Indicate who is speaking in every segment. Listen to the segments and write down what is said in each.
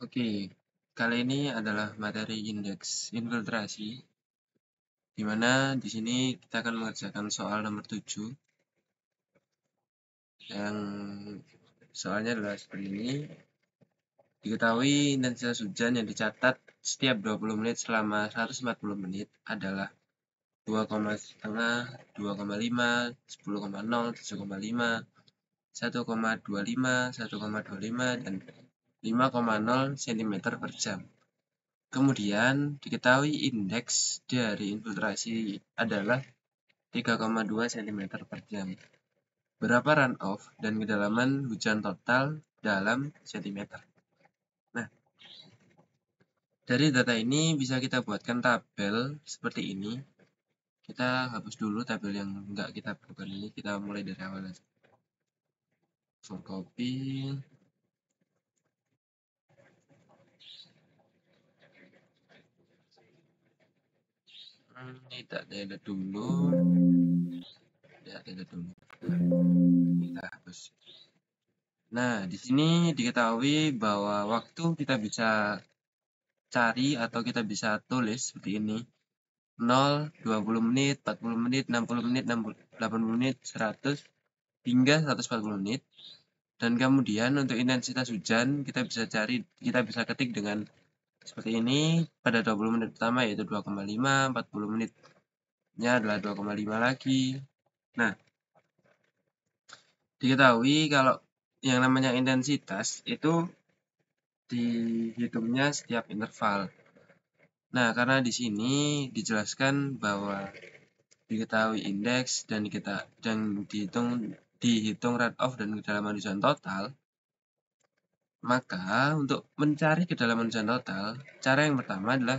Speaker 1: Oke, kali ini adalah materi indeks infiltrasi, di mana di sini kita akan mengerjakan soal nomor 7, yang soalnya adalah seperti ini. Diketahui intensitas hujan yang dicatat setiap 20 menit selama 140 menit adalah 2,5, 2,5, 10,0, 7,5, 1,25, 1,25, dan 5,0 cm per jam. Kemudian diketahui indeks dari infiltrasi adalah 3,2 cm per jam. Berapa runoff dan kedalaman hujan total dalam cm? Nah, dari data ini bisa kita buatkan tabel seperti ini. Kita hapus dulu tabel yang enggak kita perlukan ini. Kita mulai dari awal aja. Copy. Ini tak delete dulu. Ya, delete dulu. Kita hapus. Nah, di sini diketahui bahwa waktu kita bisa cari atau kita bisa tulis seperti ini. 0, 20 menit, 40 menit, 60 menit, 80 menit, 100, hingga 140 menit. Dan kemudian untuk intensitas hujan kita bisa ketik dengan seperti ini pada 20 menit pertama yaitu 2,5, 40 menitnya adalah 2,5 lagi. Nah, diketahui kalau yang namanya intensitas itu dihitungnya setiap interval. Nah, karena di sini dijelaskan bahwa diketahui indeks dan dihitung runoff dan kedalaman hujan total, maka untuk mencari kedalaman hujan total, cara yang pertama adalah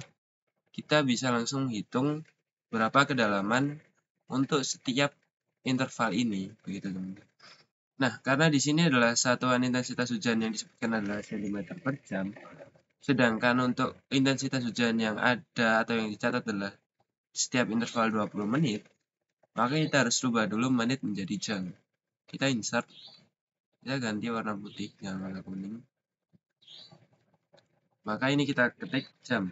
Speaker 1: kita bisa langsung hitung berapa kedalaman untuk setiap interval ini, begitu teman-teman. Nah, karena di sini adalah satuan intensitas hujan yang disebutkan adalah cm per jam, sedangkan untuk intensitas hujan yang ada atau yang dicatat adalah setiap interval 20 menit, maka kita harus rubah dulu menit menjadi jam. Kita insert, kita ganti warna putih, jangan warna kuning. Maka ini kita ketik jam.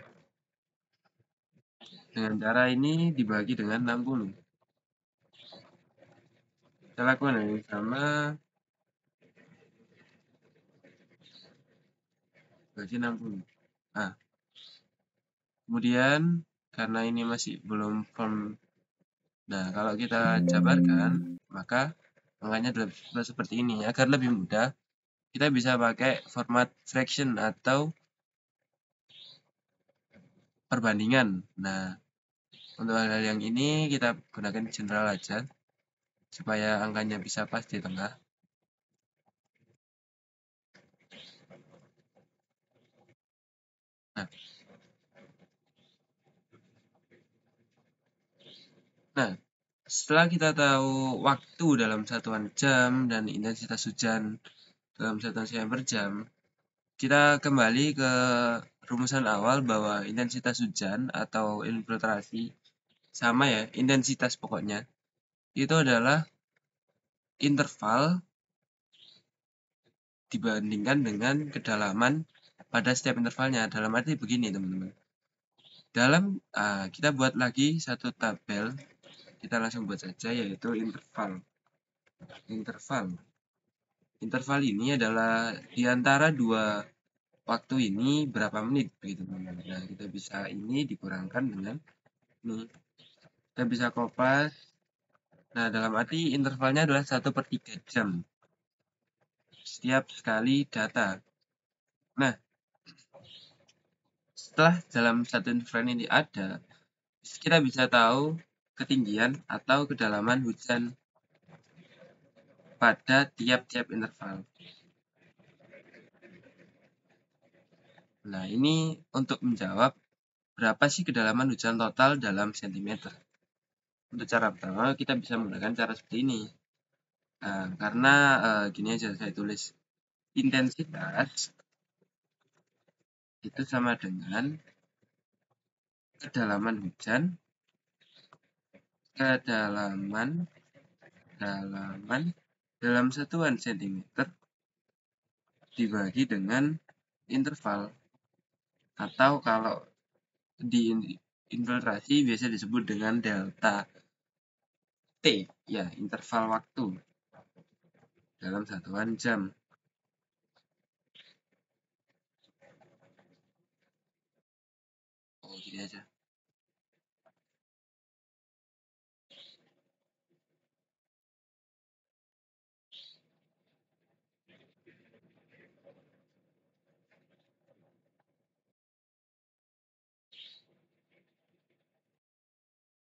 Speaker 1: Dengan cara ini dibagi dengan 60. Kita lakukan yang sama, bagi 60. Nah, kemudian karena ini masih belum form. Nah, kalau kita jabarkan, maka angkanya adalah seperti ini. Agar lebih mudah, kita bisa pakai format fraction atau perbandingan. Nah, untuk hal yang ini kita gunakan general aja, supaya angkanya bisa pas di tengah. Nah, setelah kita tahu waktu dalam satuan jam dan intensitas hujan dalam satuan cm per jam, kita kembali ke rumusan awal bahwa intensitas hujan atau infiltrasi sama ya, intensitas pokoknya, itu adalah interval dibandingkan dengan kedalaman pada setiap intervalnya. Dalam arti begini teman-teman. Kita buat lagi satu tabel, kita langsung buat saja, yaitu interval. Interval ini adalah di antara dua waktu ini berapa menit begitu teman-teman. Nah, kita bisa ini dikurangkan dengan ini. Kita bisa kopas. Nah, dalam arti intervalnya adalah 1/3 jam setiap sekali data. Nah, setelah dalam satu interval ini ada, kita bisa tahu ketinggian atau kedalaman hujan pada tiap-tiap interval. Nah, ini untuk menjawab berapa sih kedalaman hujan total dalam sentimeter. Untuk cara pertama, kita bisa menggunakan cara seperti ini. Nah, karena gini aja saya tulis. Intensitas itu sama dengan kedalaman hujan dalam satuan cm dibagi dengan interval. Atau kalau di infiltrasi biasa disebut dengan delta T, ya, interval waktu dalam satuan jam. Oh, gini aja.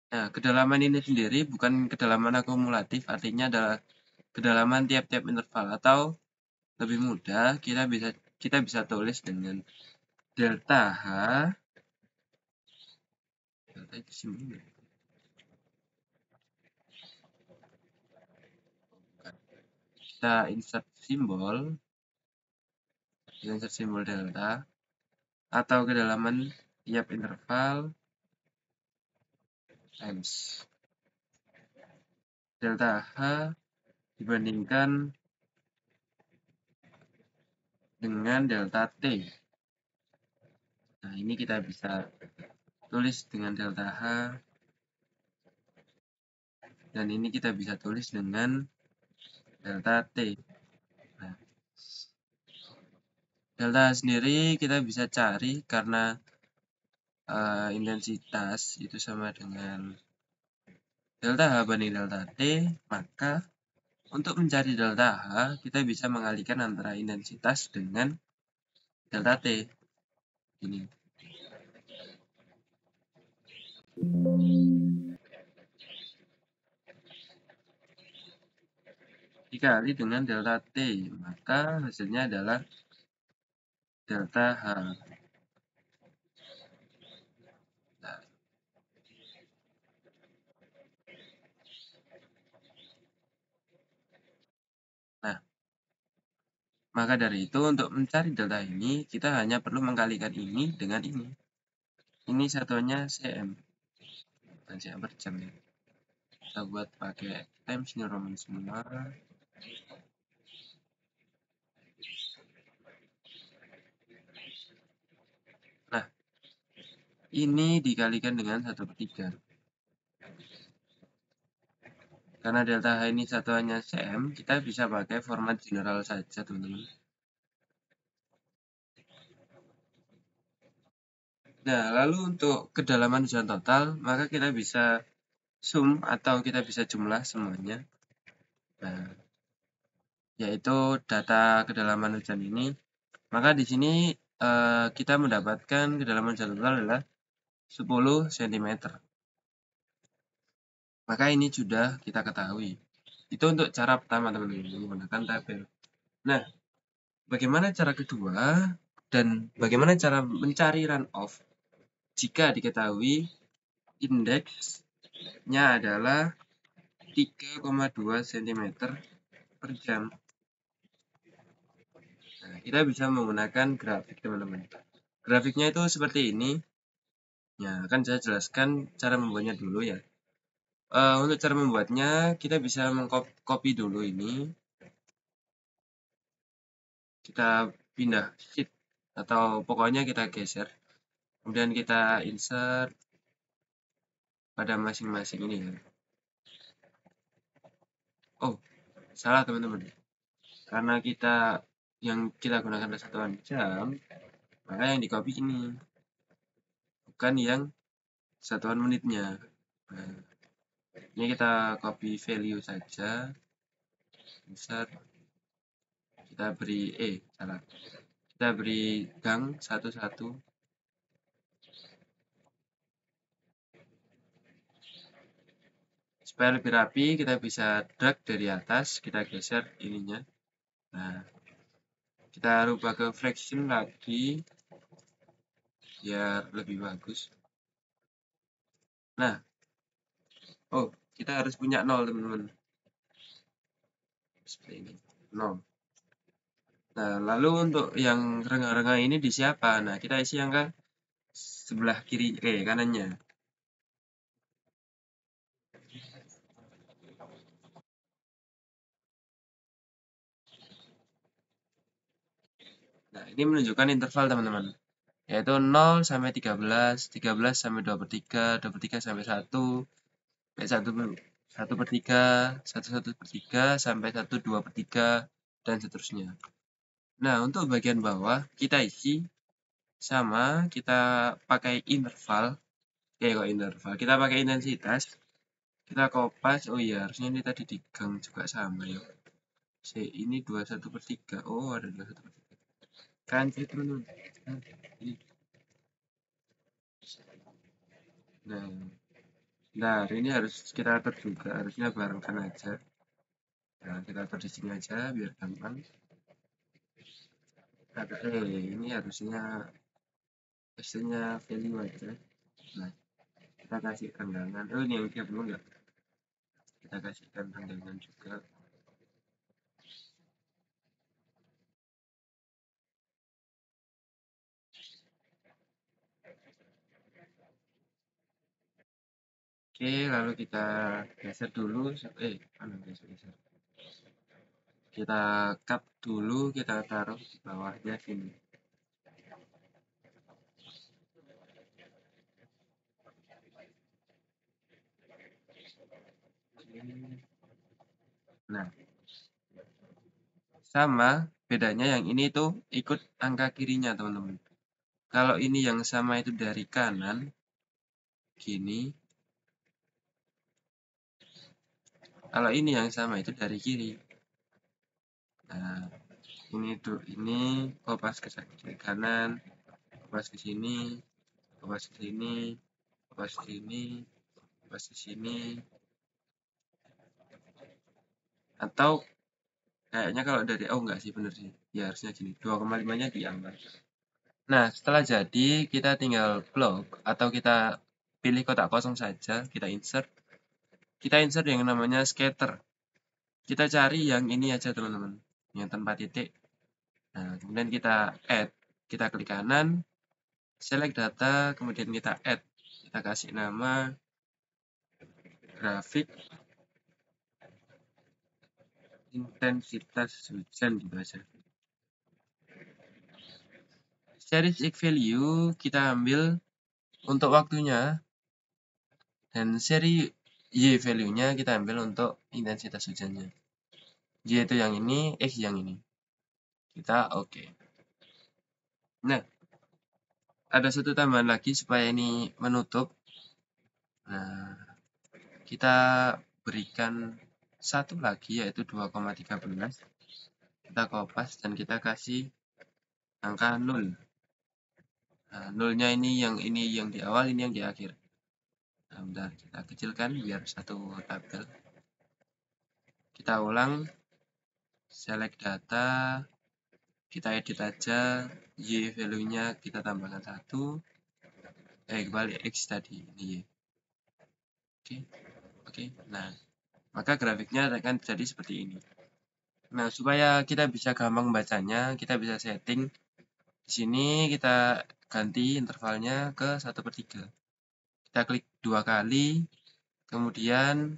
Speaker 1: Nah, kedalaman ini sendiri bukan kedalaman akumulatif, artinya adalah kedalaman tiap-tiap interval, atau lebih mudah kita bisa tulis dengan delta H. Delta itu simbolnya. Kita insert simbol delta atau kedalaman tiap interval times delta H dibandingkan dengan delta T. Nah, ini kita bisa tulis dengan delta H, dan ini kita bisa tulis dengan delta T. Nah, delta sendiri kita bisa cari karena intensitas itu sama dengan delta H banding delta T, maka untuk mencari delta H, kita bisa mengalihkan antara intensitas dengan delta T. Ini. Dikali dengan delta T, maka hasilnya adalah delta H. Nah, maka dari itu untuk mencari delta ini, kita hanya perlu mengkalikan ini dengan ini. Ini satuannya cm, bukan cm per jam ya. Kita buat pakai times New Roman semua. Nah, ini dikalikan dengan 1/3. Karena delta H ini satuannya cm, kita bisa pakai format general saja, teman-teman. Nah, lalu untuk kedalaman hujan total, maka kita bisa sum atau kita bisa jumlah semuanya. Nah, yaitu data kedalaman hujan ini. Maka di sini kita mendapatkan kedalaman hujan total adalah 10 cm. Maka ini sudah kita ketahui. Itu untuk cara pertama, teman-teman, menggunakan tabel. Nah, bagaimana cara kedua dan bagaimana cara mencari runoff jika diketahui indeksnya adalah 3,2 cm per jam. Nah, kita bisa menggunakan grafik, teman-teman. Grafiknya itu seperti ini. Ya, akan saya jelaskan cara membuatnya dulu ya. Untuk cara membuatnya, kita bisa mengcopy dulu ini. Kita pindah sheet, atau pokoknya kita geser. Kemudian kita insert pada masing-masing ini ya. Oh, salah teman-teman. Karena yang kita gunakan satuan jam, maka yang di copy ini, bukan yang satuan menitnya. Nah, ini kita copy value saja, insert, kita beri salah, kita beri gang 11. Supaya lebih rapi, kita bisa drag dari atas, kita geser ininya. Nah, kita rubah ke fraction lagi biar lebih bagus. Nah, kita harus punya 0, teman-teman. Seperti ini, 0. Nah, lalu untuk yang rengah-rengah ini di siapa? Nah, kita isi angka sebelah kiri, kanannya. Nah, ini menunjukkan interval, teman-teman. yaitu 0 sampai 13, 13 sampai 2/3, 2/3 sampai 1, sampai 1/3, 1/3 sampai 1/2/3, dan seterusnya. Nah, untuk bagian bawah kita isi sama, kita pakai interval, kita pakai intensitas, kita kopas. Oh iya, harusnya ini tadi di gang juga sama ya. Ini 21/3. Oh, ada 21/3. Kan teman-teman. Nah, ini harus kita atur juga, harusnya barengkan aja. Nah, kita atur di sini aja biar gampang. Ini harusnya value aja. Nah, kita kasih tanggangan. Oh, ini yang belum enggak? Kita kasihkan tanggangan juga. Oke, lalu kita geser dulu. Geser. Kita cut dulu, kita taruh di bawahnya sini. Nah, sama, bedanya yang ini tuh ikut angka kirinya, teman-teman. Kalau ini yang sama itu dari kanan, gini. Kalau ini yang sama itu dari kiri. Nah, ini kopas ke kanan, kopas ke sini, kopas ke sini, kopas ke sini, kopas ke sini. Atau kayaknya kalau dari enggak sih, bener sih. Ya harusnya gini, 2,5-nya diambil. Nah, setelah jadi, kita tinggal blok atau kita pilih kotak kosong saja, kita insert. Kita insert yang namanya scatter. Kita cari yang ini aja, teman-teman, yang tanpa titik. Nah, kemudian kita add, kita klik kanan, select data, kemudian kita add. Kita kasih nama grafik intensitas hujan gitu aja. Series X value kita ambil untuk waktunya, dan seri Y value-nya kita ambil untuk intensitas hujannya. Y itu yang ini, X yang ini. Kita oke. Nah, ada satu tambahan lagi supaya ini menutup. Nah, kita berikan satu lagi, yaitu 2,13. Kita kopas dan kita kasih angka 0. Nah, 0-nya ini yang di awal, ini yang di akhir. Nah, bentar, kita kecilkan biar satu tabel. Kita ulang, select data, kita edit aja, Y value-nya kita tambahkan 1. Kembali X tadi, ini Y. Oke. Nah, maka grafiknya akan jadi seperti ini. Nah, supaya kita bisa gampang bacanya, kita bisa setting. Di sini kita ganti intervalnya ke 1/3. Kita klik 2 kali, kemudian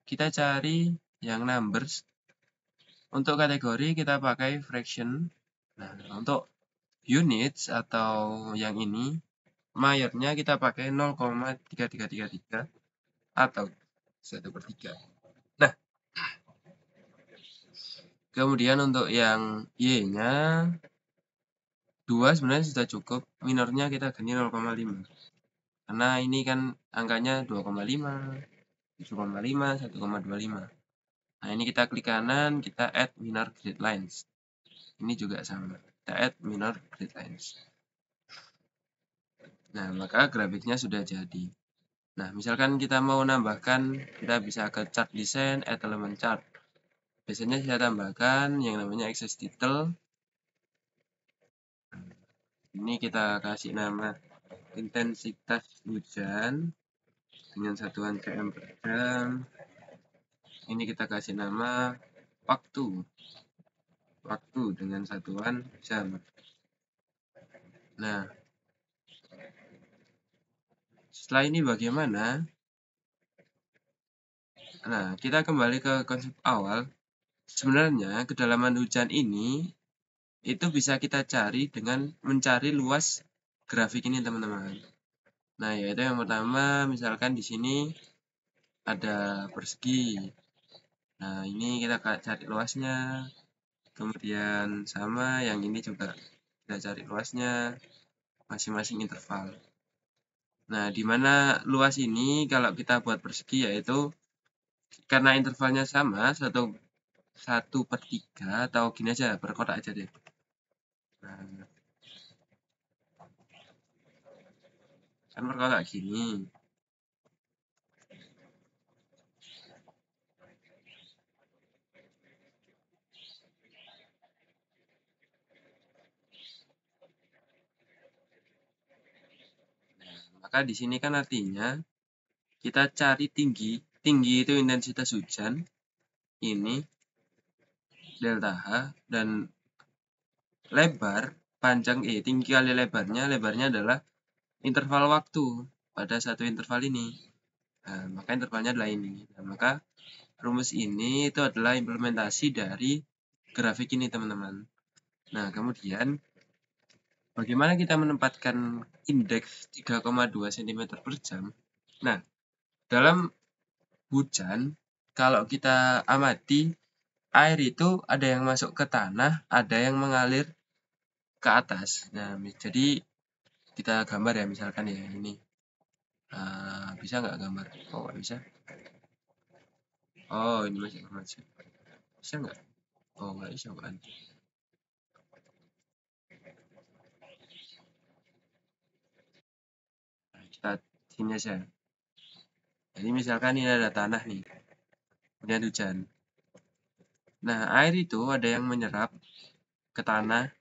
Speaker 1: kita cari yang numbers. Untuk kategori kita pakai fraction. Nah, untuk units atau yang ini, mayornya kita pakai 0,3333 atau 1/3. Nah, kemudian untuk yang Y-nya 2 sebenarnya sudah cukup. Minornya kita ganti 0,5. Karena ini kan angkanya 2,5, 7,5, 1,25. Nah, ini kita klik kanan, kita add minor grid lines. Ini juga sama. Kita add minor grid lines. Nah, maka grafiknya sudah jadi. Nah, misalkan kita mau nambahkan, kita bisa ke chart design, add element chart. Biasanya saya tambahkan yang namanya access title. Ini kita kasih nama intensitas hujan dengan satuan cm per jam. Ini kita kasih nama waktu dengan satuan jam. Nah, setelah ini bagaimana? Nah, kita kembali ke konsep awal. Sebenarnya kedalaman hujan ini itu bisa kita cari dengan mencari luas grafik ini teman-teman. Nah, yaitu yang pertama misalkan di sini ada persegi. Nah, ini kita cari luasnya. Kemudian sama yang ini juga kita cari luasnya masing-masing interval. Nah, di mana luas ini kalau kita buat persegi yaitu karena intervalnya sama 1/3 atau gini aja berkotak aja deh. Nah, kan berkotak gini. Maka di sini kan artinya kita cari tinggi. Tinggi itu intensitas hujan. Ini delta H dan lebar panjang tinggi kali lebarnya adalah interval waktu pada satu interval ini. Nah, maka intervalnya adalah ini. Nah, maka rumus ini itu adalah implementasi dari grafik ini, teman-teman. Nah, kemudian bagaimana kita menempatkan indeks 3,2 cm per jam? Nah, dalam hujan, kalau kita amati, air itu ada yang masuk ke tanah, ada yang mengalir ke atas. Nah, jadi kita gambar ya, misalkan ya ini. Bisa nggak gambar? Oh, nggak bisa. Oh, ini masih informasi. Bisa nggak? Oh, nggak bisa kan? Nah, kita sini aja. Jadi misalkan ini ada tanah nih, kemudian hujan. Nah, air itu ada yang menyerap ke tanah,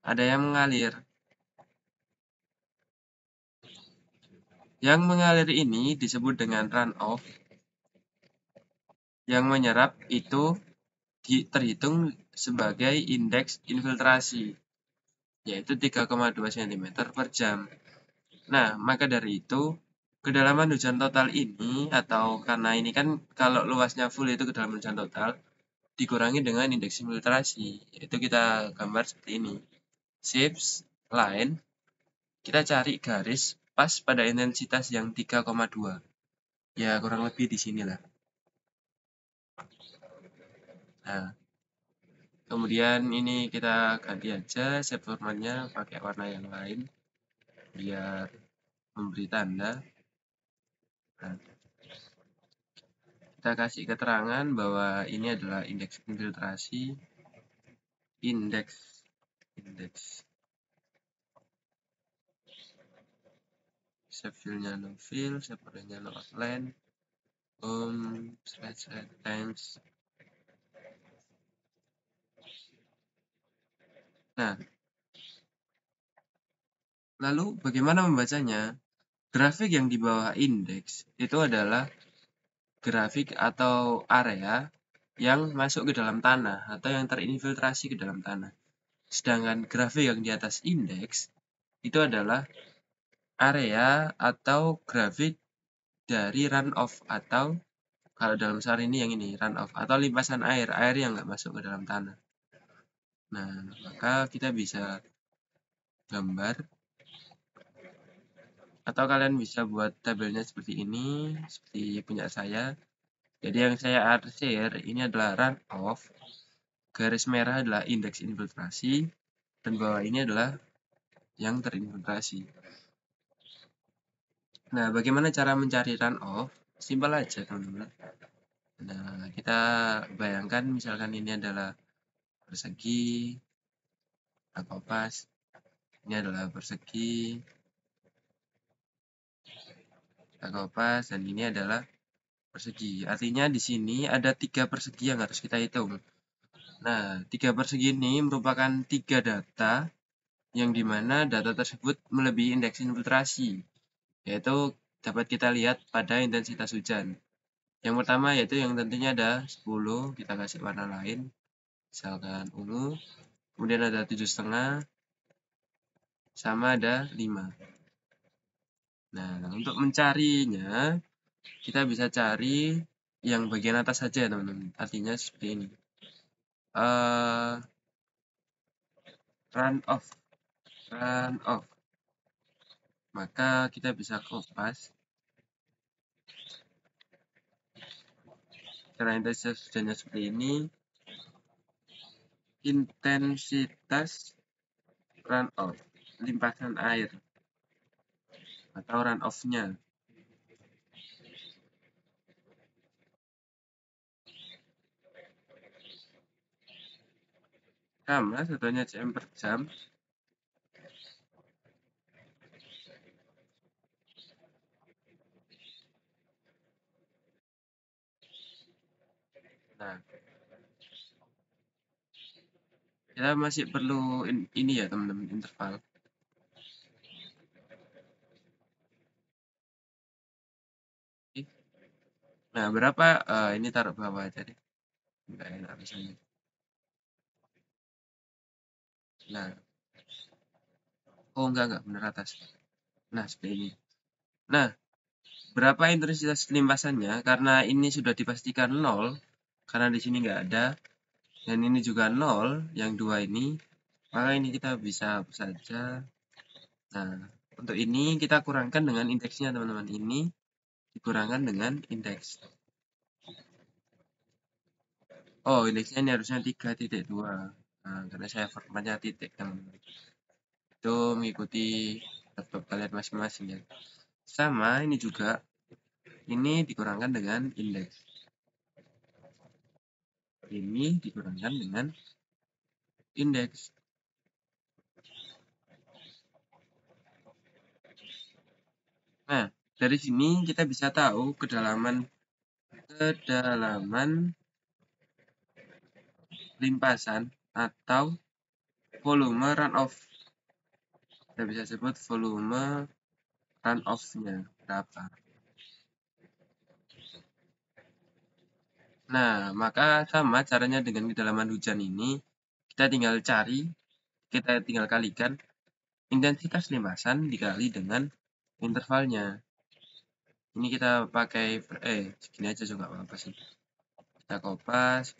Speaker 1: ada yang mengalir. Yang mengalir ini disebut dengan runoff. Yang menyerap itu terhitung sebagai indeks infiltrasi, yaitu 3,2 cm per jam. Nah, maka dari itu, kedalaman hujan total ini, atau karena ini kan kalau luasnya full itu kedalaman hujan total, dikurangi dengan indeks infiltrasi, yaitu kita gambar seperti ini. Shapes, line, kita cari garis pas pada intensitas yang 3,2. Ya, kurang lebih di sinilah. Nah, kemudian ini kita ganti aja shape formatnya pakai warna yang lain, biar memberi tanda. Nah, kita kasih keterangan bahwa ini adalah indeks infiltrasi, indeks shape fill-nya no fill, shape order-nya no outline, slide times. Nah, lalu bagaimana membacanya? Grafik yang di bawah indeks itu adalah grafik atau area yang masuk ke dalam tanah atau yang terinfiltrasi ke dalam tanah. Sedangkan grafik yang di atas indeks itu adalah area atau grafik dari runoff, atau kalau dalam soal ini yang ini runoff atau limpasan air yang nggak masuk ke dalam tanah. Nah, maka kita bisa gambar atau kalian bisa buat tabelnya seperti ini, seperti punya saya. Jadi yang saya share ini adalah runoff, garis merah adalah indeks infiltrasi, dan bawah ini adalah yang terinfiltrasi. Nah, bagaimana cara mencari runoff? Simpel aja, teman-teman. Nah, kita bayangkan misalkan ini adalah persegi, kompas, ini adalah persegi, kompas, dan ini adalah persegi. Artinya di sini ada 3 persegi yang harus kita hitung. Nah, 3 persegi ini merupakan 3 data yang dimana data tersebut melebihi indeks infiltrasi, yaitu dapat kita lihat pada intensitas hujan. Yang pertama yaitu yang tentunya ada 10, kita kasih warna lain, misalkan ungu, kemudian ada 7,5, sama ada 5. Nah, untuk mencarinya, kita bisa cari yang bagian atas saja, teman-teman. Artinya seperti ini. Runoff. maka kita bisa kopas karena intensitas hujannya seperti ini. Intensitas runoff, limpasan air atau runoff-nya. Sama, satunya cm per jam. Nah, kita masih perlu ini ya teman-teman, interval. Nah, berapa? Ini taruh bawah aja deh. Enggak enak rasanya. Nah, oh enggak benar atas. Nah, seperti ini. Nah, berapa intensitas limpasannya? Karena ini sudah dipastikan 0, karena di sini nggak ada, dan ini juga 0, yang dua ini, maka ini kita bisa hapus saja. Nah, untuk ini kita kurangkan dengan indeksnya teman-teman. Ini dikurangkan dengan indeks. Oh, indeksnya ini harusnya 3.2. Nah, karena saya formatnya titik teman-teman. Itu mengikuti laptop kalian masing-masing ya. Sama ini juga, ini dikurangkan dengan indeks. Ini dikurangkan dengan indeks. Nah, dari sini kita bisa tahu kedalaman limpasan atau volume runoff. Kita bisa sebut volume runoff-nya berapa. Nah, maka sama caranya dengan kedalaman hujan ini, kita tinggal cari, kita tinggal kalikan intensitas limpasan dikali dengan intervalnya. Ini kita pakai, segini aja juga apa sih. Kita kopas.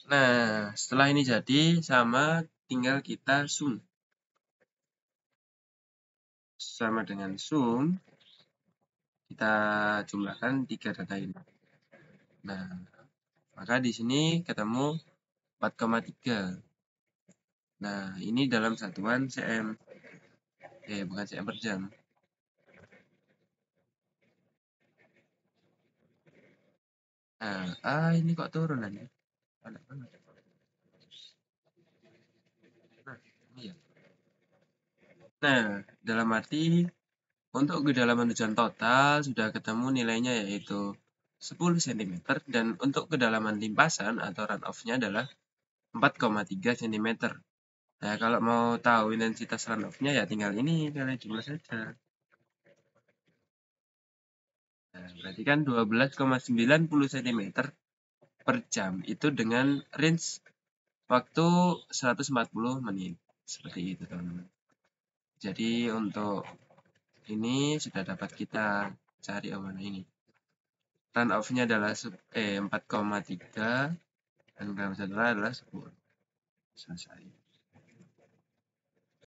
Speaker 1: Nah, setelah ini jadi, sama tinggal kita zoom. Sama dengan zoom, kita jumlahkan 3 data ini. Nah, maka di sini ketemu 4,3. Nah, ini dalam satuan cm. Bukan cm per jam. Nah, ini kok turun aja. Padat banget. Nah, ini ya. Nah, dalam arti untuk kedalaman hujan total sudah ketemu nilainya yaitu 10 cm dan untuk kedalaman limpasan atau runoff-nya adalah 4,3 cm. Nah, kalau mau tahu intensitas runoff-nya ya tinggal ini kalian jumlah saja. Nah, berarti kan 12,90 cm per jam itu dengan range waktu 140 menit. Seperti itu, teman-teman. Jadi untuk ini sudah dapat kita cari mana ini. Runoff-nya adalah 4,3 dan gram satunya adalah 10. Selesai.